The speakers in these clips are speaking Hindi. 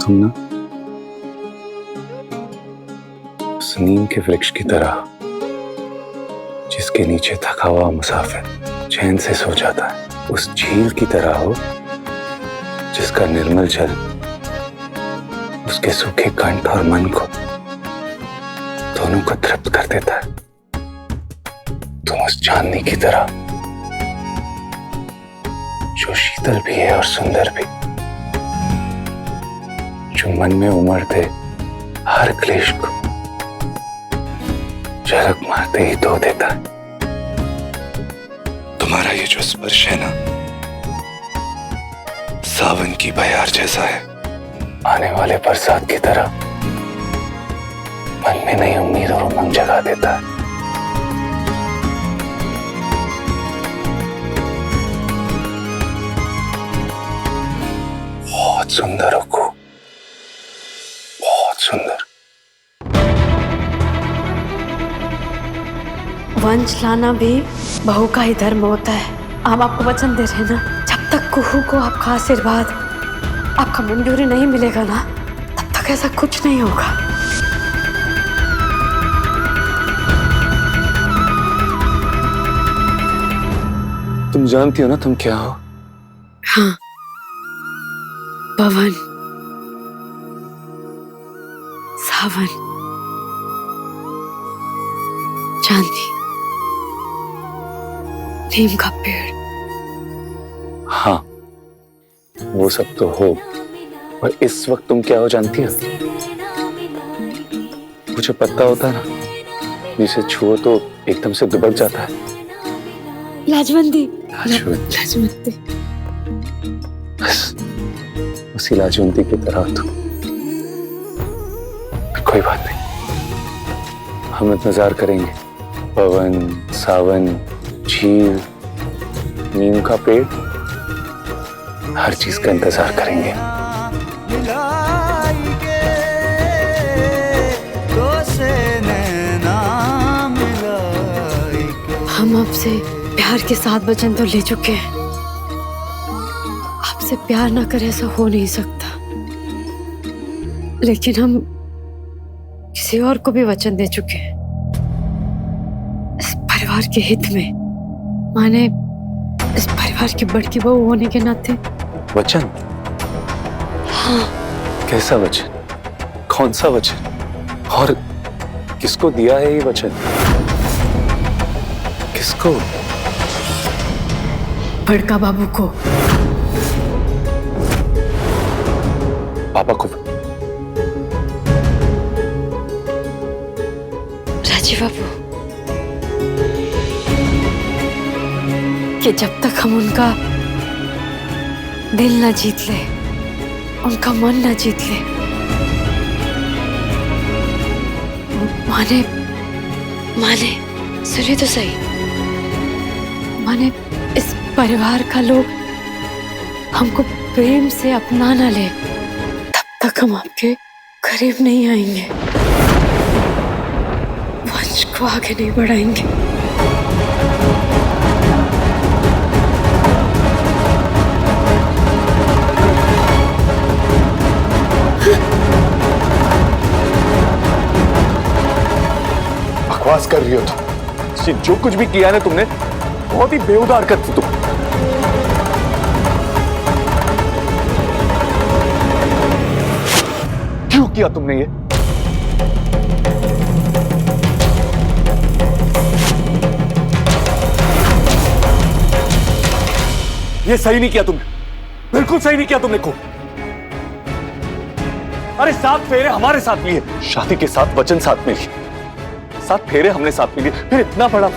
तुम ना उस नीम के वृक्ष की तरह जिसके नीचे थका हुआ मुसाफिर चैन से सो जाता है, उस झील की तरह हो जिसका निर्मल जल उसके सूखे कंठ और मन को दोनों को तृप्त कर देता है। तुम उस चांदनी की तरह जो शीतल भी है और सुंदर भी, जो मन में उमड़ते हर क्लेश को झलक मारते ही धो देता है। तुम्हारा ये जो स्पर्श है ना, सावन की बयार जैसा है, आने वाले बरसात की तरह मन में नई उम्मीद और उमंग जगा देता है। बहुत सुंदर हो को, बहुत सुंदर। वंश लाना भी बहू का ही धर्म होता है। हम आपको वचन दे रहे हैं ना, जब तक कुहू को आपका आशीर्वाद, आपका मंजूरी नहीं मिलेगा ना, तब तक ऐसा कुछ नहीं होगा। तुम जानती हो ना तुम क्या हो? हाँ, पवन, सावन, चांदी, नीम का पेड़। हाँ, वो सब तो हो, और इस वक्त तुम क्या हो जानती हो? वो जो पत्ता होता है ना, जिसे छुओ तो एकदम से दुबक जाता है। लाजवंती। लाजवंती। बस उसी लाजवंती की तरह तुम। कोई बात नहीं, हम इंतजार करेंगे। पवन, सावन, झील, नीम का पेड़, हर चीज का इंतजार करेंगे। हम आपसे प्यार के साथ वचन तो ले चुके हैं। आपसे प्यार ना करे ऐसा हो नहीं सकता, लेकिन हम किसी और को भी वचन दे चुके हैं, इस परिवार के हित में। माने इस परिवार की बड़की बहू होने के नाते। वचन? हाँ। कैसा वचन? कौन सा वचन? और किसको दिया है ये वचन? किसको? बड़का बाबू को। पापा को? राजीव बाबू, कि जब तक हम उनका दिल न जीत ले, उनका मन न जीत ले, माने सुनिए तो सही, माने इस परिवार का लोग हमको प्रेम से अपना ना ले, तब तक हम आपके करीब नहीं आएंगे, वंश को आगे नहीं बढ़ाएंगे। बकवास कर रही हो तुम। जो कुछ भी किया ना तुमने, बहुत ही बेहुदा हरकत थी तुम। क्यों किया तुमने ये? ये सही नहीं किया तुमने, बिल्कुल सही नहीं किया तुमने को। अरे 7 फेरे हमारे साथ लिए, शादी के साथ वचन साथ में लिए, 7 फेरे हमने साथ में लिए, फिर इतना बड़ा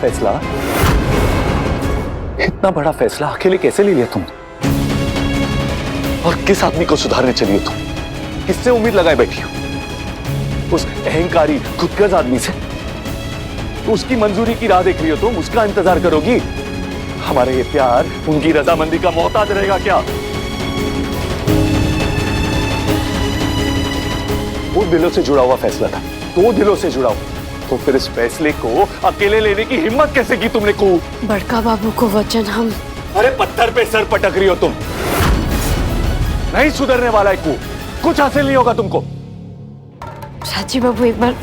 फैसला अकेले कैसे ले लिया तुम? और किस आदमी को सुधारने चली हो तुम? किससे उम्मीद लगाए बैठी हो? उस अहंकारी खुदगर्ज आदमी से? उसकी मंजूरी की राह देख रही हो तुम? उसका इंतजार करोगी? हमारा ये प्यार उनकी रजामंदी का मोहताज रहेगा क्या? वो दिलों से जुड़ा हुआ फैसला था, 2 दिलों से जुड़ा हुआ। तो फिर इस फैसले को अकेले लेने की हिम्मत कैसे की तुमने को? बड़का बाबू को वचन हम। अरे पत्थर पे सर पटक रही हो तुम, नहीं सुधरने वाला है को। कुछ हासिल नहीं होगा तुमको। राजीव बाबू एक बार,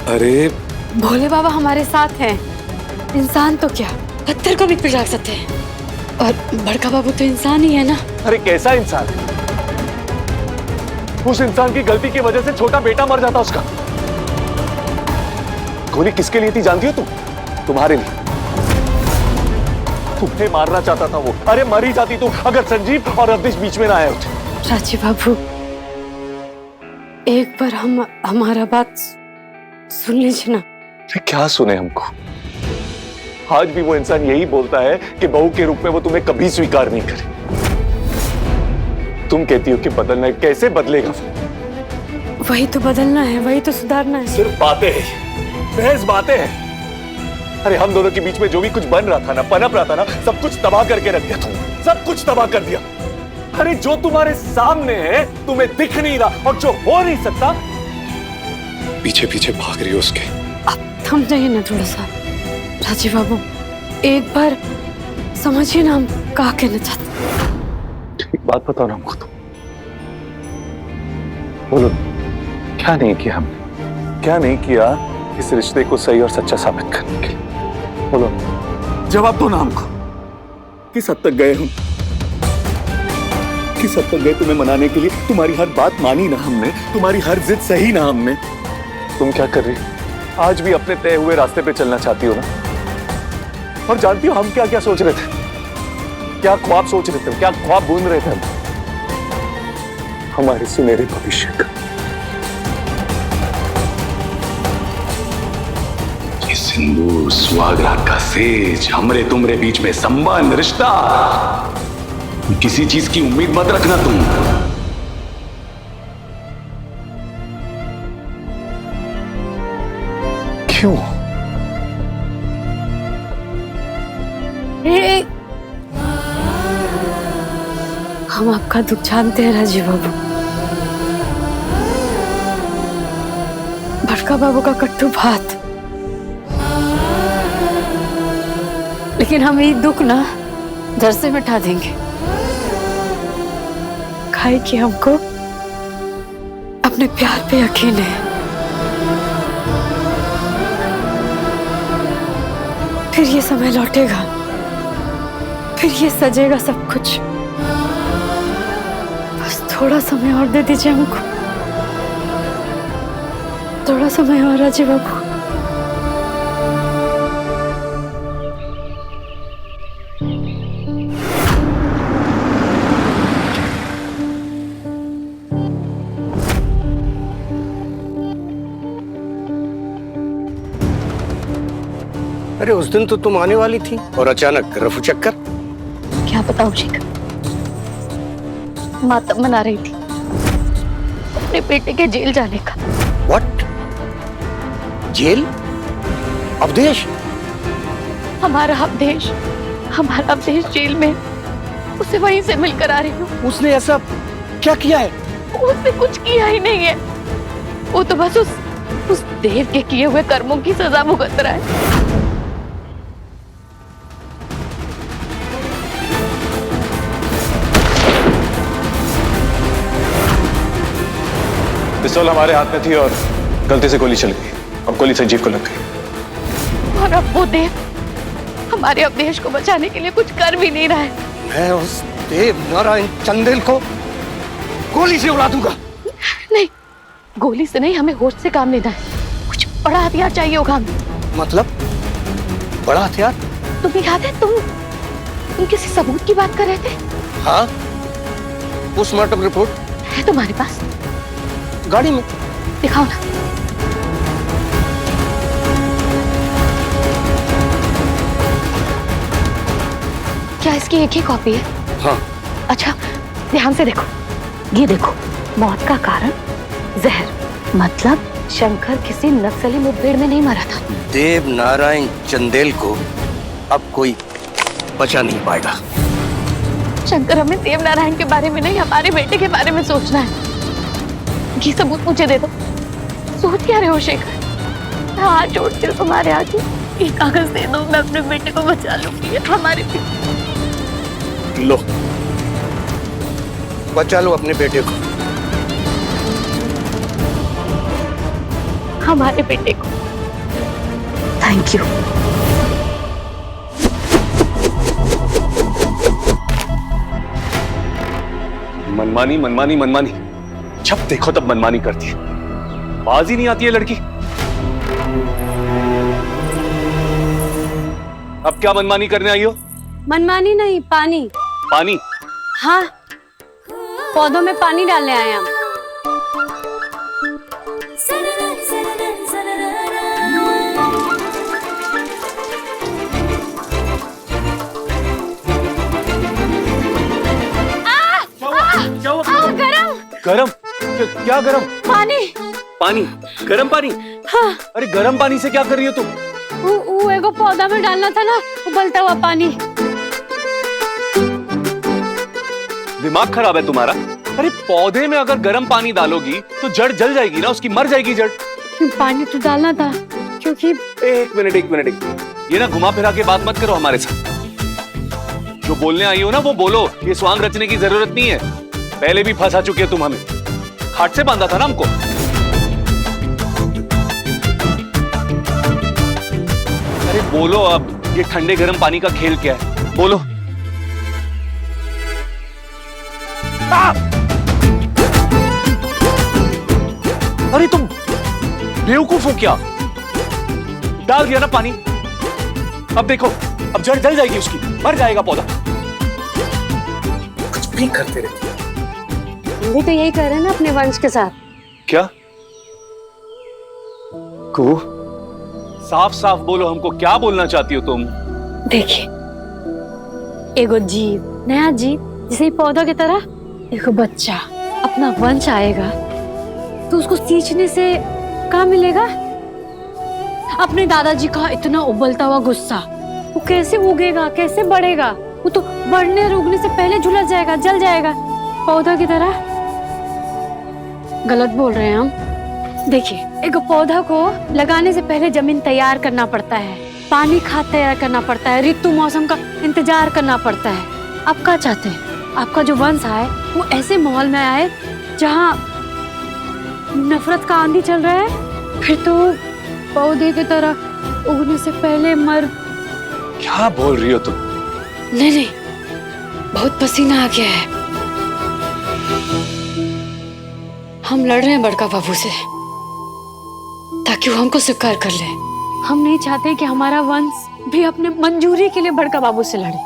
अरे भोले बाबा हमारे साथ हैं। इंसान तो क्या, पत्थर को भी पिघला सकते हैं। और बड़का बाबू तो इंसान ही है ना। अरे कैसा इंसान? उस इंसान की गलती की वजह से छोटा बेटा मर जाता उसका। गोली किसके लिए थी जानती हो तुम? तुम्हारे लिए। तुम्हें मारना चाहता था वो। अरे मर ही जाती तुम अगर संजीव और अवधेश बीच में ना आए होते। राजीव बाबू, एक बार हमारा बात सुन लीजिए ना। क्या सुने हमको? आज भी वो इंसान यही बोलता है कि बहू के रूप में वो तुम्हें कभी स्वीकार नहीं करे। तुम कहती हो कि बदलना है, कैसे बदलेगा? वही तो बदलना है, वही तो सुधारना है। सिर्फ बातें हैं, महज बातें हैं। अरे हम दोनों के बीच में जो भी कुछ बन रहा था ना, पनप रहा था ना, सब कुछ तबाह करके रख दिया तुम। सब कुछ तबाह कर दिया। अरे जो तुम्हारे सामने है तुम्हें दिख नहीं रहा, और जो हो नहीं सकता पीछे पीछे भाग रही हो उसके। आप थम जाइए ना थोड़ा सा। राजीव बाबू, एक बार समझिए ना हम क्या कहना चाहते। ठीक बात बताओ ना हमको। तो बोलो, क्या नहीं किया हमने? क्या नहीं किया इस रिश्ते को सही और सच्चा साबित करने के लिए? बोलो, जवाब दो ना हमको। किस हद तक गए हम? किस हद तक गए तुम्हें मनाने के लिए? तुम्हारी हर बात मानी ना हमने, तुम्हारी हर जिद सही ना हमने। तुम क्या कर रही? आज भी अपने तय हुए रास्ते पे चलना चाहती हो ना? और जानती हो हम क्या क्या सोच रहे थे? क्या ख्वाब सोच रहे थे? क्या ख्वाब बूंद रहे थे हम? हमारे सुनहरे भविष्य का। ये सिंदूर, सुहागरात का सेज, हमरे तुमरे बीच में संबंध, रिश्ता। किसी चीज की उम्मीद मत रखना तुम। क्यों? हम आपका दुख जानते हैं राजीव बाबू। बड़का बाबू का कट्टू भात, लेकिन हम ये दुख ना जड़ से मिटा देंगे। खाए कि हमको अपने प्यार पे यकीन है। फिर ये समय लौटेगा, फिर ये सजेगा सब कुछ। बस थोड़ा समय और दे दीजिए हमको, थोड़ा समय और राजीव बाबू। अरे उस दिन तो तुम आने वाली थी और अचानक रफू चक्कर। क्या बताऊं जी, मातम मना रही थी अपने बेटे के जेल जाने का। व्हाट? जेल? अवधेश? हमारा अवधेश जेल में, उसे वहीं से मिलकर आ रही हूँ। उसने ऐसा क्या किया है? उसने कुछ किया ही नहीं है। वो तो बस उस देव के किए हुए कर्मों की सजा भुगत रहा है। पिस्तौल हमारे हाथ में थी और गलती से गोली चल गई। अब गोली संजीव को लग गई। और अब वो देव हमारे अवधेश को बचाने के लिए कुछ कर भी नहीं रहा है। मैं उस देव नारायण चंदेल को गोली से उड़ा दूंगा। नहीं, गोली से नहीं, हमें होश से काम लेना है। कुछ बड़ा हथियार चाहिए होगा हमें। मतलब बड़ा हथियार? तुम्हें याद है तुम किसी सबूत की बात कर रहे थे? हाँ, पोस्टमार्टम रिपोर्ट है तुम्हारे पास? गाड़ी में। दिखाओ ना। क्या इसकी एक ही कॉपी है? हाँ। अच्छा, ध्यान से देखो। ये देखो, मौत का कारण जहर, मतलब शंकर किसी नक्सली मुठभेड़ में नहीं मरा था। देव नारायण चंदेल को अब कोई बचा नहीं पाएगा। शंकर, हमें देव नारायण के बारे में नहीं, हमारे बेटे के बारे में सोचना है। ये सबूत मुझे दे दो। सोच क्या रहे हो शेखर? हाथ जोड़ती हूँ तुम्हारे आगे, ये कागज दे दो, मैं अपने बेटे को बचा लूंगी। हमारे लो, बचा लो अपने बेटे को। हमारे बेटे को। Thank you. मनमानी मनमानी मनमानी, जब देखो तब मनमानी करती है, बाज ही नहीं आती है लड़की। अब क्या मनमानी करने आई हो? मनमानी नहीं, पानी। पानी? हाँ, पौधों में पानी डालने आए हम। क्या हुआ? गरम। गरम? क्या गरम? पानी। पानी? गरम पानी? हाँ। अरे गरम पानी से क्या कर रही हो तुम? वो एगो पौधा में डालना था ना, उबलता हुआ पानी। दिमाग खराब है तुम्हारा? अरे पौधे में अगर गर्म पानी डालोगी तो जड़ जल जाएगी ना, उसकी मर जाएगी जड़। पानी तो डालना था क्योंकि। एक मिनट, ये ना घुमा फिरा के बात मत करो हमारे साथ। जो बोलने आई हो ना वो बोलो, ये स्वांग रचने की जरूरत नहीं है। पहले भी फंसा चुके हो तुम हमें, खाट से बांधा था ना हमको। अरे बोलो अब, ये ठंडे गर्म पानी का खेल क्या है? बोलो। अरे तुम बेवकूफ हो क्या? डाल दिया ना पानी, अब देखो, अब जड़ जल जाएगी उसकी, मर जाएगा पौधा। कुछ भी करते रहते। हम भी तो यही कर रहे हैं ना अपने वंश के साथ। क्या? को साफ साफ बोलो, हमको क्या बोलना चाहती हो तुम? देखिए, एगो जीव, नया जीव, जैसे ही पौधा की तरह एगो बच्चा अपना वंश आएगा तो उसको सींचने से क्या मिलेगा? अपने दादाजी का इतना उबलता हुआ गुस्सा, वो कैसे उगेगा, कैसे बढ़ेगा? वो तो बढ़ने और उगने से पहले झुलस जाएगा, जल जाएगा, पौधा की तरह। गलत बोल रहे हैं हम। देखिए, एक पौधा को लगाने से पहले जमीन तैयार करना पड़ता है, पानी खाद तैयार करना पड़ता है, ऋतु मौसम का इंतजार करना पड़ता है। आप क्या चाहते हैं? आपका जो वंश आए वो ऐसे माहौल में आए जहाँ नफरत का आंधी चल रहा है, फिर तो पौधे की तरह उगने से पहले मर। क्या बोल रही हो तुम? नहीं, बहुत पसीना आ गया है। हम लड़ रहे हैं बड़का बाबू से ताकि वो हमको स्वीकार कर ले। हम नहीं चाहते कि हमारा वंश भी अपने मंजूरी के लिए बड़का बाबू से लड़े।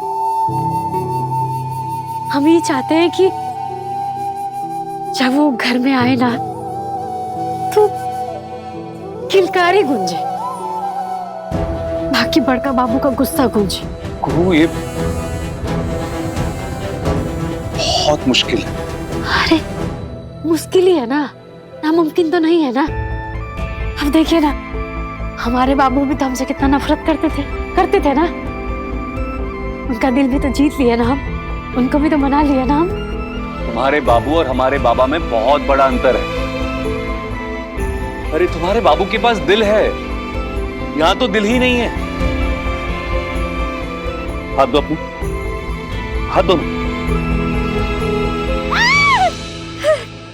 हम ये चाहते हैं कि जब वो घर में आए ना तो किलकारी गूंजे, बाकी बड़का बाबू का गुस्सा गूंजे। को ये बहुत मुश्किल है। अरे मुश्किल ही है ना, नामुमकिन तो नहीं है ना। अब देखिए ना, हमारे बाबू भी तो हमसे कितना नफरत करते थे ना। उनका दिल भी तो जीत लिया ना हम, उनको भी तो मना लिया ना हम। तुम्हारे बाबू और हमारे बाबा में बहुत बड़ा अंतर है। अरे तुम्हारे बाबू के पास दिल है, यहाँ तो दिल ही नहीं है। हाथ दो अपनी, हाथ दो।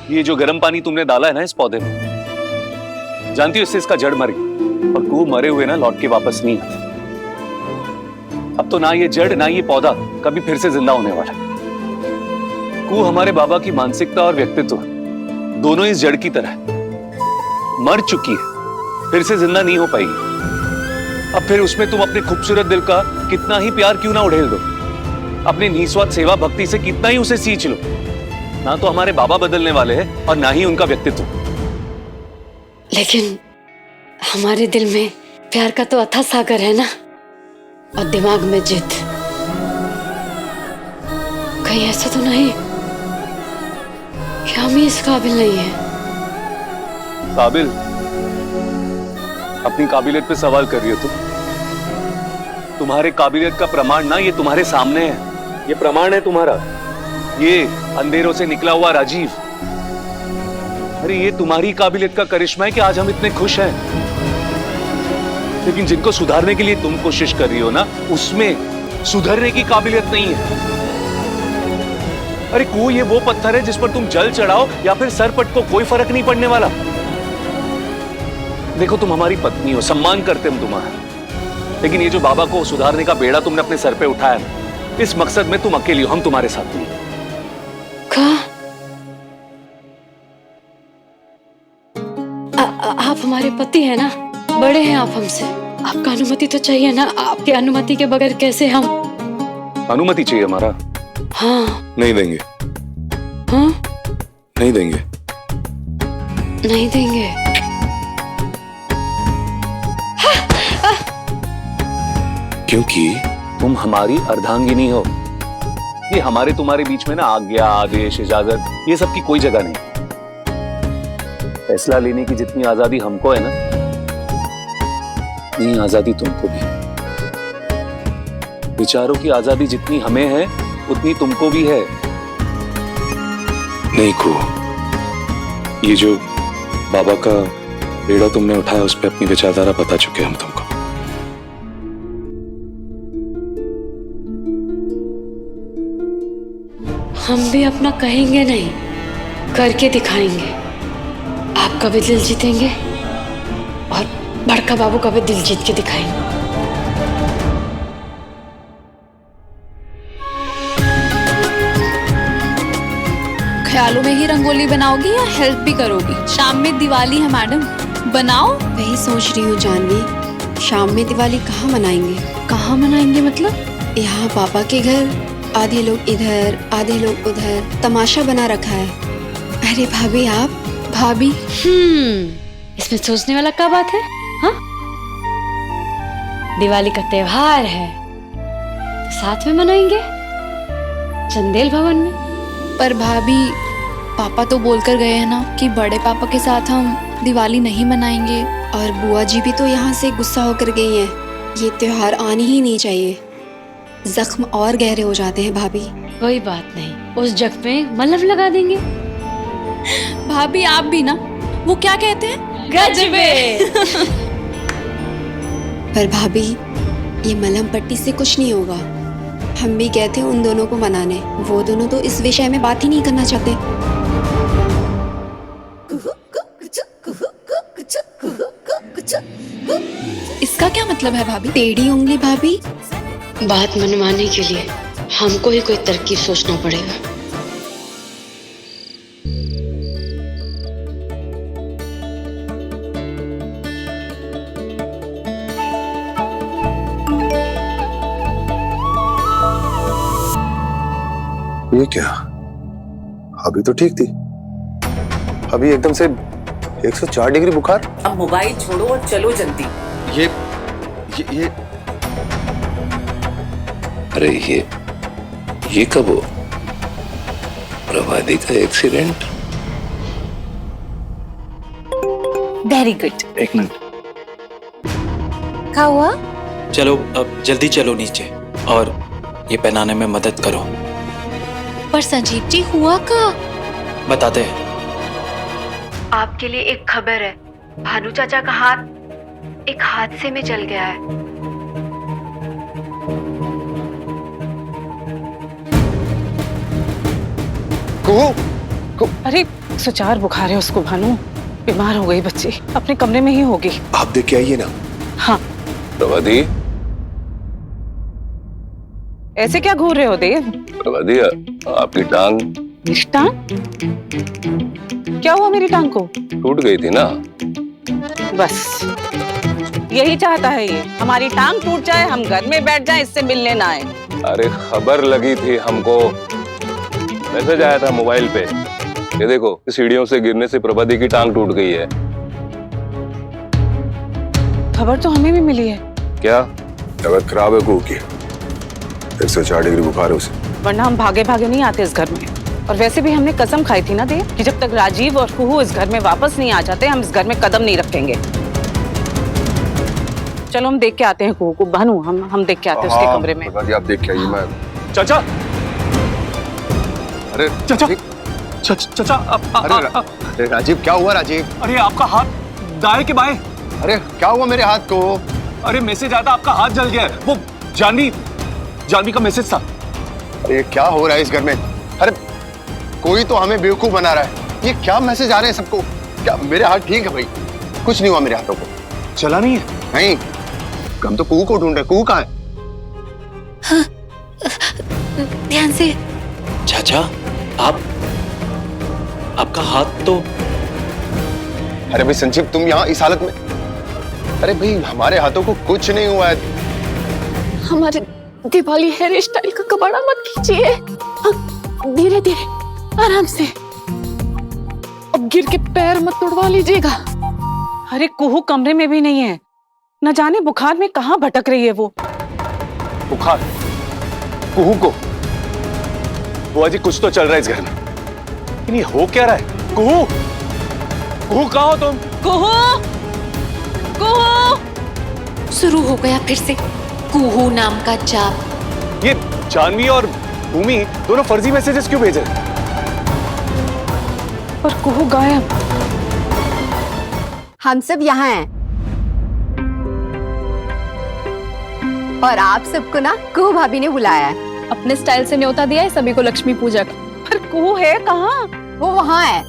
ये जो गर्म पानी तुमने डाला है ना इस पौधे में, जानती हो इससे इसका जड़ मर गई, और को मरे हुए ना लौट के वापस नहीं आते। अब तो ना ये जड़ ना ये पौधा कभी फिर से जिंदा होने वाला। को हमारे बाबा की मानसिकता और व्यक्तित्व दोनों इस जड़ की तरह मर चुकी है, फिर से जिंदा नहीं हो पाएगी। अब फिर उसमें तुम अपने खूबसूरत दिल का कितना ही प्यार क्यों ना उड़ेल दो, अपनी निस्वार्थ सेवा भक्ति से कितना ही उसे सींच लो, ना तो हमारे बाबा बदलने वाले हैं और ना ही उनका व्यक्तित्व। लेकिन हमारे दिल में प्यार का तो अथाह सागर है ना, और दिमाग में जिद। कहीं ऐसा तो नहीं कि हम ही इस काबिल नहीं है? काबिल? अपनी काबिलियत पे सवाल कर रही हो तुम? तुम्हारे काबिलियत का प्रमाण ना ये तुम्हारे सामने है, ये प्रमाण है तुम्हारा, ये अंधेरों से निकला हुआ राजीव। अरे ये तुम्हारी काबिलियत का करिश्मा है कि आज हम इतने खुश हैं। लेकिन जिनको सुधारने के लिए तुम कोशिश कर रही हो ना, उसमें सुधरने की काबिलियत नहीं है। अरे को ये वो पत्थर है जिस पर तुम जल चढ़ाओ या फिर सर पटको, कोई फर्क नहीं पड़ने वाला। देखो तुम हमारी पत्नी हो, सम्मान करते हम तुम्हारा, लेकिन ये जो बाबा को सुधारने का बेड़ा तुमने अपने सर पे उठाया ना, इस मकसद में तुम अकेली हो, हम तुम्हारे साथ नहीं। आप हमारे पति हैं ना, बड़े हैं आप हमसे, आपका अनुमति तो चाहिए ना। आपकी अनुमति के बगैर कैसे हम? अनुमति चाहिए हमारा? हाँ। नहीं देंगे। हाँ? नहीं देंगे। नहीं देंगे। क्योंकि तुम हमारी अर्धांगिनी हो। ये हमारे तुम्हारे बीच में ना आज्ञा, आदेश, इजाजत, ये सब की कोई जगह नहीं। फैसला लेने की जितनी आजादी हमको है ना, उतनी आजादी तुमको भी। विचारों की आजादी जितनी हमें है, उतनी तुमको भी है। नहीं को, ये जो बाबा का बेड़ा तुमने उठाया, उस पर अपनी विचारधारा बता चुके हम तुमको। हम भी अपना कहेंगे नहीं, करके दिखाएंगे। आपका भी दिल जीतेंगे और बड़का बाबू का भी दिल जीत के दिखाएंगे। ख्यालों में ही रंगोली बनाओगी या हेल्प भी करोगी? शाम में दिवाली है मैडम, बनाओ। वही सोच रही हूँ जानवी, शाम में दिवाली कहाँ मनाएंगे? कहाँ मनाएंगे मतलब? यहाँ पापा के घर, आधे लोग इधर आधे लोग उधर, तमाशा बना रखा है। अरे भाभी आप। भाभी? इसमें सोचने वाला क्या बात है? हाँ, दिवाली का त्योहार है तो साथ में मनाएंगे चंदेल भवन में। पर भाभी, पापा तो बोलकर गए हैं ना कि बड़े पापा के साथ हम दिवाली नहीं मनाएंगे। और बुआ जी भी तो यहाँ से गुस्सा होकर गई हैं। ये त्योहार आने ही नहीं चाहिए, जख्म और गहरे हो जाते हैं भाभी। कोई बात नहीं, उस जख्म में मलहम लगा देंगे। भाभी आप भी ना, वो क्या कहते हैं, गजबे। पर भाभी, ये मलहम पट्टी से कुछ नहीं होगा। हम भी गए थे उन दोनों को मनाने, वो दोनों तो इस विषय में बात ही नहीं करना चाहते। इसका क्या मतलब है भाभी? टेढ़ी उंगली भाभी। बात मनवाने के लिए हमको ही कोई तरकीब सोचना पड़ेगा। ये क्या? अभी तो ठीक थी, अभी एकदम से 104 डिग्री बुखार। अब मोबाइल छोड़ो और चलो जल्दी। ये अरे ये कब हो? प्रभादी का एक्सीडेंट? Very good. एक मिनट, क्या हुआ? चलो अब जल्दी चलो नीचे और ये पहनाने में मदद करो। पर संजीव जी, हुआ क्या? बताते हैं। आपके लिए एक खबर है, भानु चाचा का हाथ एक हादसे में जल गया है। अरे सुचार बुखार है उसको भानु, बीमार हो गई बच्ची, अपने कमरे में ही होगी। आप देख के आइए ना। हाँ। प्रभादी, ऐसे क्या घूर रहे हो देव? प्रभादी, आपकी टांग। मेरी टांग? क्या हुआ मेरी टांग को? टूट गई थी ना। बस यही चाहता है ये, हमारी टांग टूट जाए, हम घर में बैठ जाए, इससे मिलने ना आए। अरे खबर लगी थी हमको, मैसेज आया था मोबाइल पे। ये देखो, सीढ़ियों से गिरने से प्रभादी की टांग टूट गई है। खबर तो हमें भी मिली है। क्या? तबीयत खराब है कुहू की, 104 डिग्री बुखार है उसे। वरना हम भागे भागे नहीं आते इस घर में। और वैसे भी हमने कसम खाई थी ना देव कि जब तक राजीव और कुहू इस घर में वापस नहीं आ जाते, हम इस घर में कदम नहीं रखेंगे। चलो हम देख के आते हैं कुहू को। भानु, हम देख के आते हैं उसके कमरे में। आप देख के आइए। मैं चाचा, अरे चाचा, चाचा, अरे राजीव, क्या हुआ राजीव? अरे आपका हाथ दाएं के बाएं। अरे क्या हुआ मेरे हाथ को? अरे मैसेज आया था, आपका हाथ जल गया है। वो जानवी का मैसेज था। अरे क्या हो रहा है इस घर में? अरे कोई तो हमें बेवकूफ बना रहा है। ये क्या मैसेज आ रहे हैं सबको? क्या मेरे हाथ ठीक है भाई? कुछ नहीं हुआ मेरे हाथों को। चला नहीं है? नहीं, हम तो कुहू को ढूंढ रहे। कुहू कहाँ है? ध्यान से। चाचा, आपका हाथ तो। अरे भाई संजीव, तुम यहाँ इस हालत में? अरे भाई हमारे हाथों को कुछ नहीं हुआ है। हमारे दिवाली हेयर स्टाइल का कबाड़ा मत कीजिए, धीरे धीरे आराम से। अब गिर के पैर मत तोड़वा लीजिएगा। अरे कुहू कमरे में भी नहीं है, न जाने बुखार में कहाँ भटक रही है वो। बुखार? कुहू को? बुआ जी कुछ तो चल रहा है इस घर में, लेकिन ये हो क्या रहा है? कुहू, कुहू कहाँ हो तुम? कुहू, कुहू। शुरू हो गया फिर से कुहू नाम का जाप। ये जानवी और भूमि दोनों फर्जी मैसेजेस क्यों भेज रहे? पर कुहू गायब। हम सब यहाँ हैं और आप सबको ना कुहू भाभी ने बुलाया है। अपने स्टाइल से न्योता दिया है सभी को लक्ष्मी पूजा का। पर कुहू है कहाँ? वो वहाँ है।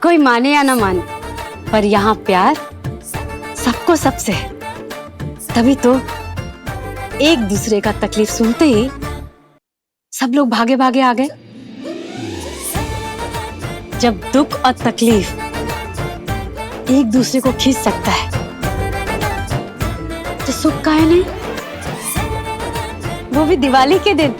कोई माने या ना माने, पर यहाँ प्यार सबको सबसे है। तभी तो एक दूसरे का तकलीफ सुनते ही सब लोग भागे भागे आ गए। जब दुख और तकलीफ एक दूसरे को खींच सकता है तो सुख काहे नहीं, वो भी दिवाली के दिन।